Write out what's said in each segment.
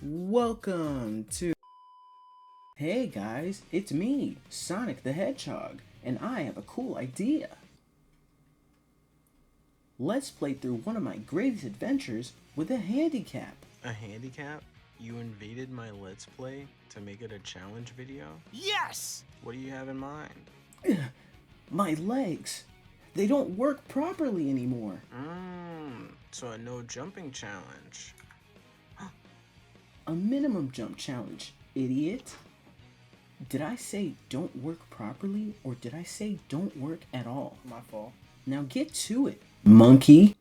Welcome to... Hey guys, it's me, Sonic the Hedgehog, and I have a cool idea. Let's play through one of my greatest adventures with a handicap. A handicap? You invaded my Let's Play to make it a challenge video? Yes! What do you have in mind? My legs. They don't work properly anymore. So a no jumping challenge. A minimum jump challenge, idiot. Did I say don't work properly, or did I say don't work at all? My fault. Now get to it, monkey.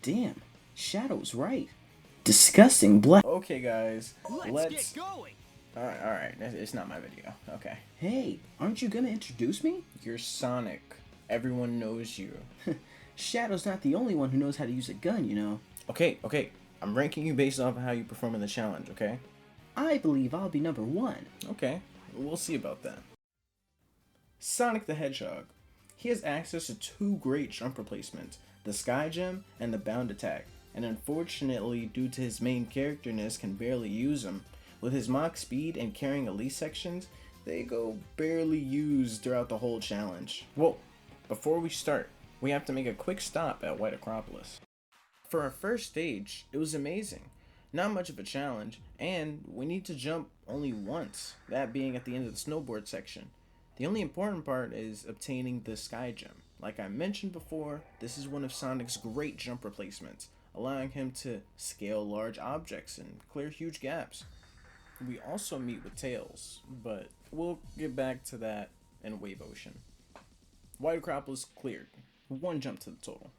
Damn, Shadow's right. Disgusting black. Okay guys, Let's get going! Alright, it's not my video, okay. Hey, aren't you gonna introduce me? You're Sonic. Everyone knows you. Shadow's not the only one who knows how to use a gun, you know. Okay, I'm ranking you based off of how you perform in the challenge, okay? I believe I'll be number 1. Okay, we'll see about that. Sonic the Hedgehog. He has access to 2 great jump replacements, the Sky Gem and the Bound Attack, and unfortunately, due to his main characterness, can barely use them. With his Mach speed and carrying elite sections, they go barely used throughout the whole challenge. Whoa, before we start, we have to make a quick stop at White Acropolis. For our first stage, it was amazing. Not much of a challenge, and we need to jump only once, that being at the end of the snowboard section. The only important part is obtaining the Sky Gem. Like I mentioned before, this is one of Sonic's great jump replacements, allowing him to scale large objects and clear huge gaps. We also meet with Tails, but we'll get back to that in Wave Ocean. White Acropolis cleared. 1 jump to the total.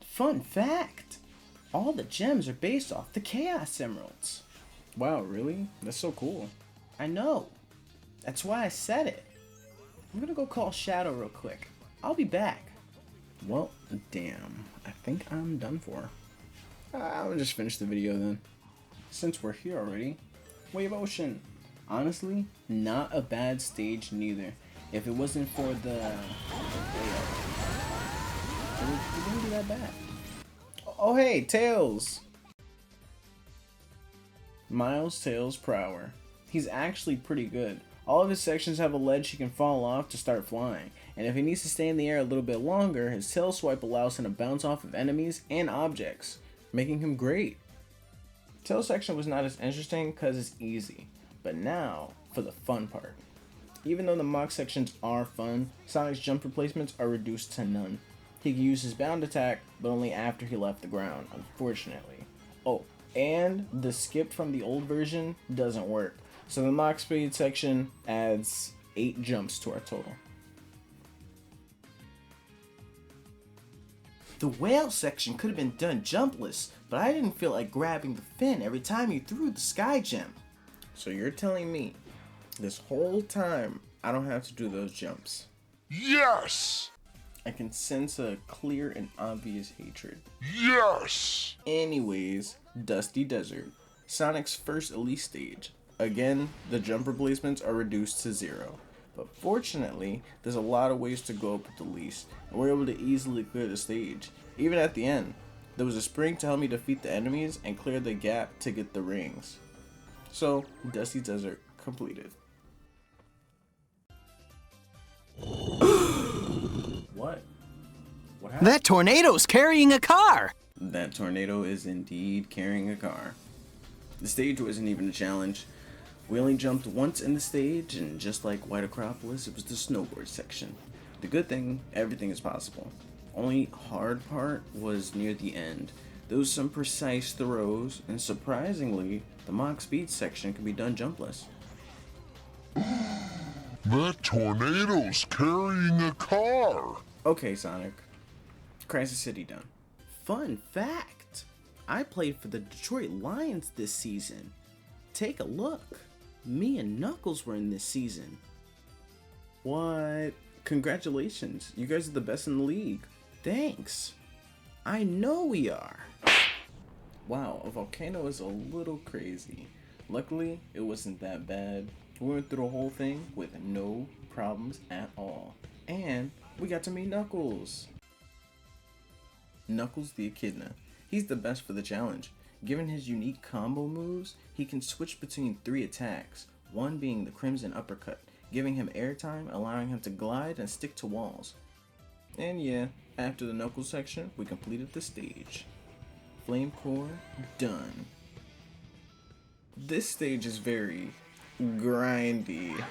Fun fact! All the gems are based off the Chaos Emeralds. Wow, really? That's so cool. I know. That's why I said it. I'm gonna go call Shadow real quick. I'll be back. Well, damn. I think I'm done for. I'll just finish the video then. Since we're here already. Wave Ocean. Honestly, not a bad stage neither. If it wasn't for the layup, it wouldn't be that bad. Oh hey, Tails! Miles Tails Prower. He's actually pretty good. All of his sections have a ledge he can fall off to start flying, and if he needs to stay in the air a little bit longer, his tail swipe allows him to bounce off of enemies and objects, making him great. Tail section was not as interesting because it's easy, but now for the fun part. Even though the Mach sections are fun, Sonic's jump replacements are reduced to none. He can use his bound attack, but only after he left the ground, unfortunately. Oh, and the skip from the old version doesn't work, so the Mach speed section adds 8 jumps to our total. The whale section could have been done jumpless, but I didn't feel like grabbing the fin every time you threw the Sky Gem. So you're telling me this whole time I don't have to do those jumps? Yes! I can sense a clear and obvious hatred. Yes! Anyways, Dusty Desert. Sonic's first Elite stage. Again, the jump replacements are reduced to 0. But fortunately, there's a lot of ways to go up with the least, and we're able to easily clear the stage. Even at the end, there was a spring to help me defeat the enemies and clear the gap to get the rings. So, Dusty Desert completed. What? What happened? That tornado's carrying a car! That tornado is indeed carrying a car. The stage wasn't even a challenge. We only jumped once in the stage, and just like White Acropolis, it was the snowboard section. The good thing, everything is possible. Only hard part was near the end. There was some precise throws, and surprisingly, the Mach speed section can be done jumpless. That tornado's carrying a car! Okay, Sonic. Crisis City done. Fun fact! I played for the Detroit Lions this season. Take a look. Me and Knuckles were in this season. What? Congratulations. You guys are the best in the league. Thanks. I know we are. Wow, a volcano is a little crazy. Luckily, it wasn't that bad. We went through the whole thing with no problems at all. And we got to meet Knuckles. Knuckles the Echidna. He's the best for the challenge. Given his unique combo moves, he can switch between 3 attacks, one being the Crimson Uppercut, giving him airtime, allowing him to glide and stick to walls. And yeah, after the Knuckles section, we completed the stage. Flame Core, done. This stage is very grindy.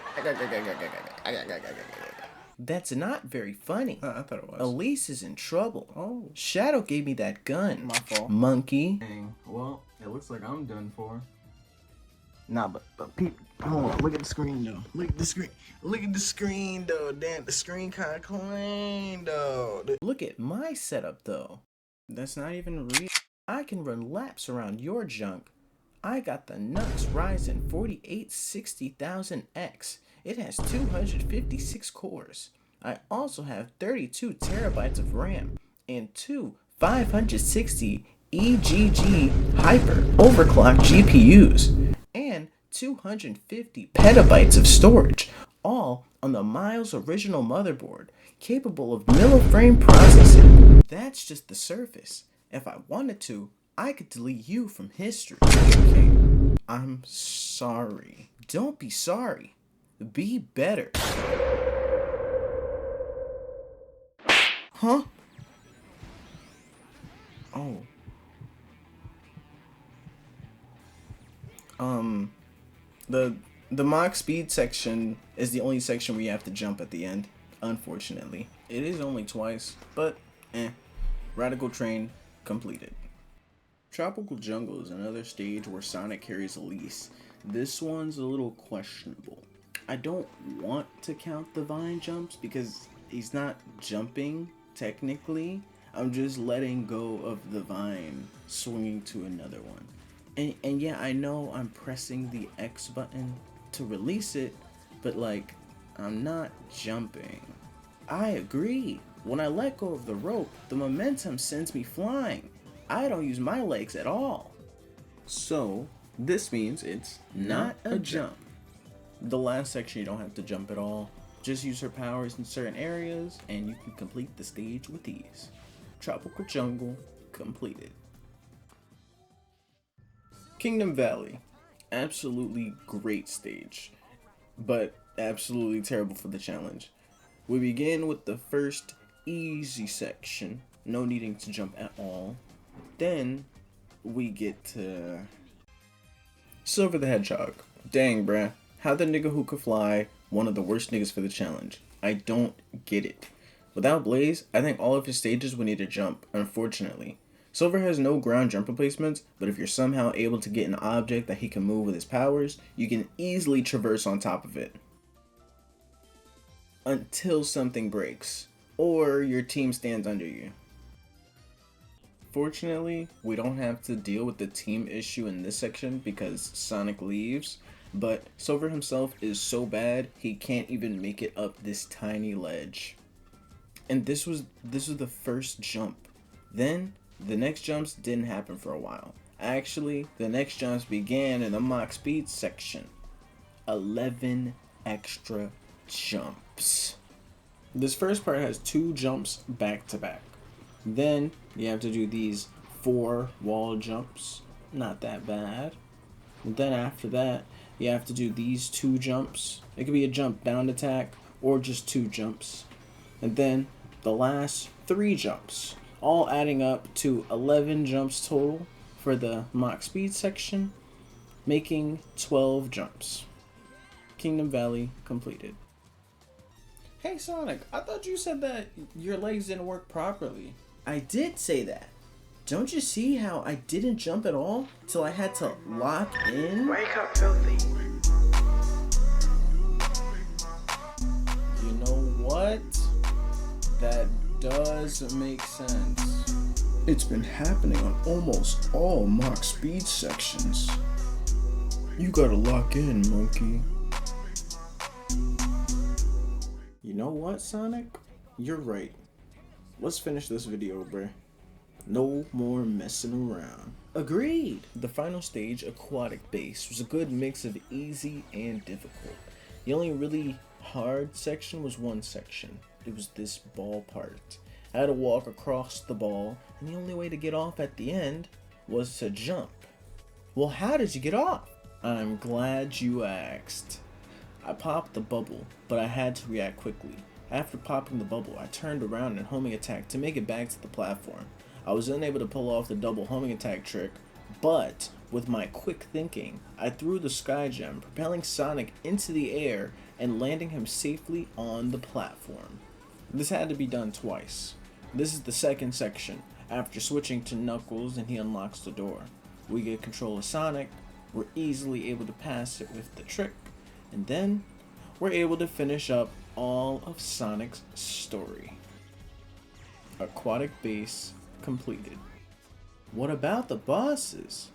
That's not very funny. I thought it was. Elise is in trouble. Oh. Shadow gave me that gun. My fault. Monkey. Dang. Well, it looks like I'm done for. Nah, but people, hold on. Look at the screen though. Look at the screen. Look at the screen though. Damn, the screen kind of clean though. Look at my setup though. That's not even real. I can run laps around your junk. I got the Nux Ryzen 4860,000X. It has 256 cores. I also have 32 terabytes of RAM and two 560 EGG Hyper overclock GPUs and 250 petabytes of storage, all on the Miles original motherboard, capable of milliframe processing. That's just the surface. If I wanted to, I could delete you from history. Okay, I'm sorry. Don't be sorry. Be better. Huh? Oh. The Mach speed section is the only section where you have to jump at the end, unfortunately. It is only twice, but Radical Train completed. Tropical Jungle is another stage where Sonic carries Elise. This one's a little questionable. I don't want to count the vine jumps because he's not jumping technically. I'm just letting go of the vine, swinging to another one. And yeah, I know I'm pressing the X button to release it, but like, I'm not jumping. I agree. When I let go of the rope, the momentum sends me flying. I don't use my legs at all. So, this means it's not a jump. The last section you don't have to jump at all. Just use her powers in certain areas and you can complete the stage with ease. Tropical Jungle completed. Kingdom Valley. Absolutely great stage, but absolutely terrible for the challenge. We begin with the first easy section, no needing to jump at all. Then we get to Silver the Hedgehog. Dang, bruh. How the nigga who could fly, one of the worst niggas for the challenge. I don't get it. Without Blaze, I think all of his stages would need to jump, unfortunately. Silver has no ground jump replacements, but if you're somehow able to get an object that he can move with his powers, you can easily traverse on top of it. Until something breaks, or your team stands under you. Fortunately, we don't have to deal with the team issue in this section because Sonic leaves, but Silver himself is so bad he can't even make it up this tiny ledge. And this was the first jump. Then the next jumps didn't happen for a while. Actually, the next jumps began in the Mach speed section. 11 extra jumps. This first part has 2 jumps back to back. Then you have to do these 4 wall jumps. Not that bad. And then after that, you have to do these 2 jumps. It could be a jump bound attack or just 2 jumps. And then the last 3 jumps, all adding up to 11 jumps total for the Mach speed section, making 12 jumps. Kingdom Valley completed. Hey Sonic, I thought you said that your legs didn't work properly. I did say that. Don't you see how I didn't jump at all till I had to lock in? Wake up, filthy. You know what? That does make sense. It's been happening on almost all Mach speed sections. You gotta lock in, monkey. You know what, Sonic? You're right. Let's finish this video, bruh. No more messing around. Agreed! The final stage, Aquatic Base, was a good mix of easy and difficult. The only really hard section was one section. It was this ball part. I had to walk across the ball, and the only way to get off at the end was to jump. Well, how did you get off? I'm glad you asked. I popped the bubble, but I had to react quickly. After popping the bubble, I turned around and homing attacked to make it back to the platform. I was unable to pull off the double homing attack trick, but with my quick thinking, I threw the Sky Gem, propelling Sonic into the air and landing him safely on the platform. This had to be done twice. This is the second section. After switching to Knuckles and he unlocks the door. We get control of Sonic, we're easily able to pass it with the trick, and then we're able to finish up all of Sonic's story. Aquatic base completed. What about the bosses?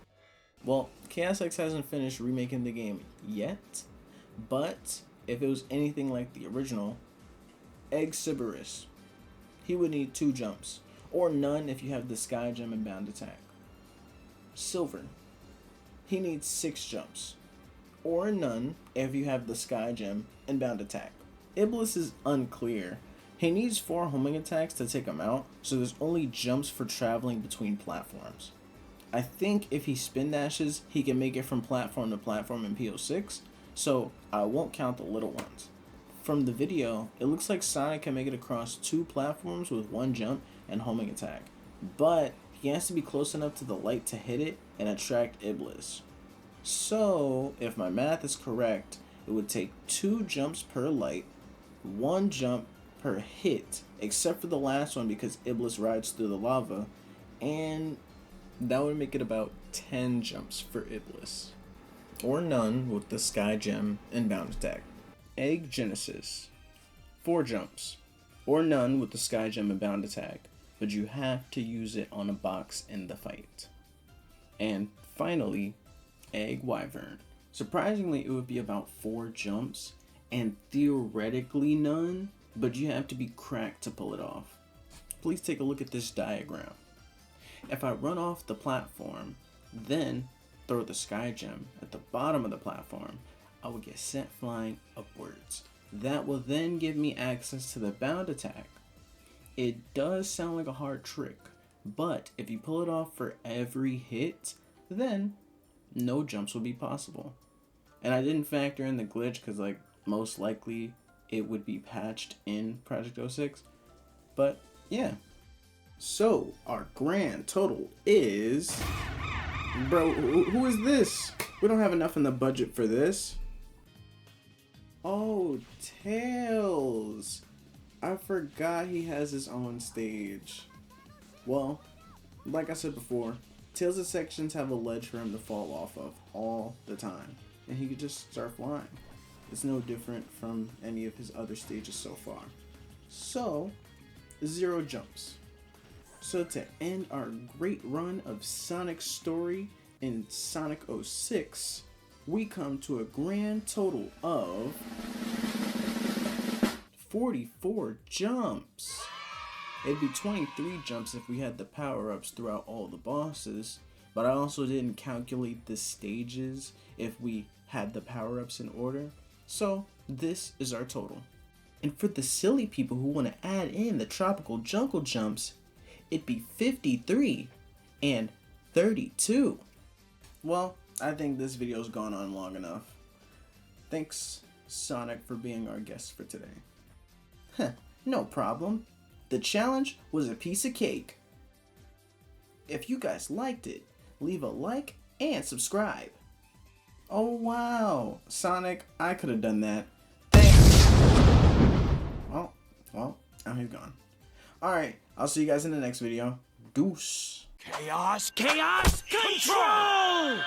Well, Chaos X hasn't finished remaking the game yet, but if it was anything like the original, Egg Sybaris, he would need 2 jumps, or none if you have the Sky Gem and Bound Attack. Silver, he needs 6 jumps, or none if you have the Sky Gem and Bound Attack. Iblis is unclear. He needs 4 homing attacks to take him out, so there's only jumps for traveling between platforms. I think if he spin dashes, he can make it from platform to platform in P-06, so I won't count the little ones. From the video, it looks like Sonic can make it across 2 platforms with 1 jump and homing attack, but he has to be close enough to the light to hit it and attract Iblis. So, if my math is correct, it would take 2 jumps per light, 1 jump per hit, except for the last one because Iblis rides through the lava, and that would make it about 10 jumps for Iblis. Or none with the Sky Gem and Bound Attack. Egg Genesis, 4 jumps, or none with the Sky Gem and Bound Attack, but you have to use it on a box in the fight. And finally, Egg Wyvern. Surprisingly, it would be about 4 jumps, and theoretically none, but you have to be cracked to pull it off. Please take a look at this diagram. If I run off the platform, then throw the Sky Gem at the bottom of the platform, I will get sent flying upwards. That will then give me access to the Bound Attack. It does sound like a hard trick, but if you pull it off for every hit, then no jumps will be possible. And I didn't factor in the glitch because most likely it would be patched in Project 06, but yeah. So our grand total is, bro, who is this? We don't have enough in the budget for this. Oh, Tails. I forgot he has his own stage. Well, like I said before, Tails' sections have a ledge for him to fall off of all the time, and he could just start flying. It's no different from any of his other stages so far. So, 0 jumps. So to end our great run of Sonic's story in Sonic 06, we come to a grand total of 44 jumps. It'd be 23 jumps if we had the power-ups throughout all the bosses, but I also didn't calculate the stages if we had the power-ups in order. So this is our total. And for the silly people who want to add in the tropical jungle jumps, it'd be 53 and 32. Well, I think this video's gone on long enough. Thanks, Sonic, for being our guest for today. No problem. The challenge was a piece of cake. If you guys liked it, leave a like and subscribe. Oh wow, Sonic, I could have done that. Thanks. Well, now he's gone. Alright, I'll see you guys in the next video. Goose. Chaos Control!